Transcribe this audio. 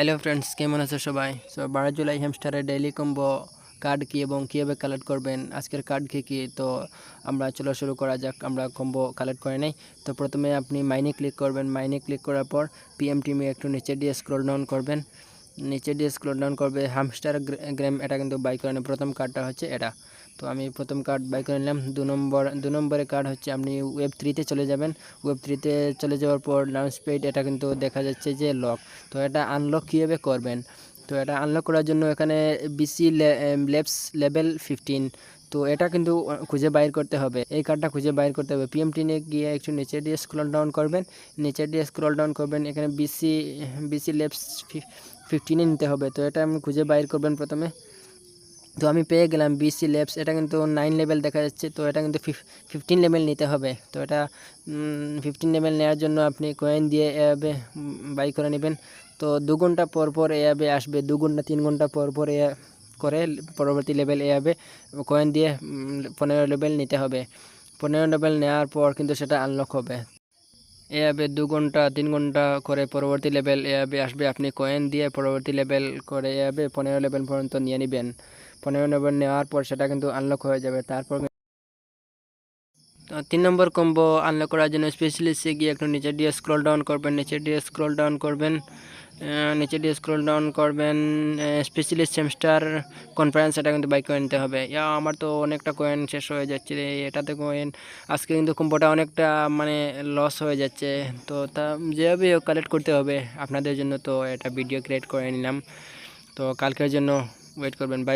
Hello friends, কেমন আছো সবাই? 12 জুলাই হ্যামস্টারের ডেইলি কম্বো কার্ড কি এবং কীভাবে কালেক্ট করবেন, আজকের কার্ড কি তো আমরা চলো শুরু করা যাক। আমরা কম্বো কালেক্ট করে নেই। তো প্রথমে আপনি মাইনে ক্লিক করবেন। মাইনে ক্লিক করার পর পিএম টিমে একটু নিচে দিয়ে স্ক্রল ডাউন করবেন। নিচে দিয়ে স্ক্রল ডাউন করবে হ্যামস্টার গ্রাম, এটা কিন্তু বাই করে নেন। প্রথম কার্ডটা হচ্ছে এটা। তো আমি প্রথম কার্ড বাই করে নিলাম। দু নম্বরের কার্ড হচ্ছে আপনি ওয়েব 3-তে চলে যাবেন। ওয়েব 3-তে চলে যাওয়ার পর লাউঞ্জ পেড, এটা কিন্তু দেখা যাচ্ছে যে লক। তো এটা আনলক কীভাবে করবেন? তো এটা আনলক করার জন্য এখানে বিসি ল্যাবস লেভেল 15, তো এটা কিন্তু খুঁজে বাইর করতে হবে। এই কার্ডটা খুঁজে বাইর করতে হবে। পিএমটিনে গিয়ে একটু নিচে দিয়ে স্ক্রল ডাউন করবেন। নিচে দিয়ে স্ক্রল ডাউন করবেন, এখানে বিসি ল্যাবস 15-এ নিতে হবে। তো এটা আমি খুঁজে বাইর করবেন প্রথমে। তো আমি পেয়ে গেলাম বিসি ল্যাবস, এটা কিন্তু 9 লেভেল দেখা যাচ্ছে। তো এটা কিন্তু 15 লেভেল নিতে হবে। তো এটা 15 লেভেল নেওয়ার জন্য আপনি কয়েন দিয়ে এভাবে বাই করে নেবেন। তো 2 ঘন্টা পর পর এভাবে আসবে, 2 ঘন্টা 3 ঘন্টা পর পর করে পরবর্তী লেভেল এভাবে কয়েন দিয়ে 15 লেভেল নিতে হবে। 15 লেভেল নেওয়ার পর কিন্তু সেটা আনলক হবে। এভাবে 2 ঘন্টা 3 ঘন্টা করে পরবর্তী লেভেল এভাবে আসবে। আপনি কয়েন দিয়ে পরবর্তী লেভেল করে এভাবে 15 লেভেল পর্যন্ত নিয়ে নেবেন। 15 লেভেল নেওয়ার পর সেটা কিন্তু আনলক হয়ে যাবে। তারপর 3 নম্বর কম্বো আনলক করার জন্য স্পেশালিস্টে গিয়ে একটু নিচে দিয়ে স্ক্রল ডাউন করবেন। নিচে দিয়ে স্ক্রল ডাউন করবেন। স্পেশালিস্ট হ্যামস্টার কনফারেন্স, এটা কিন্তু বাই করে নিতে হবে। আমার তো অনেকটা কয়েন শেষ হয়ে যাচ্ছে এটাতে কয়েন। আজকে কিন্তু কম্বোটা অনেকটা মানে লস হয়ে যাচ্ছে। তো তা যেভাবে কালেক্ট করতে হবে আপনাদের জন্য, তো এটা ভিডিও ক্রিয়েট করে নিলাম। তো কালকের জন্য ওয়েট করবেন। বাই।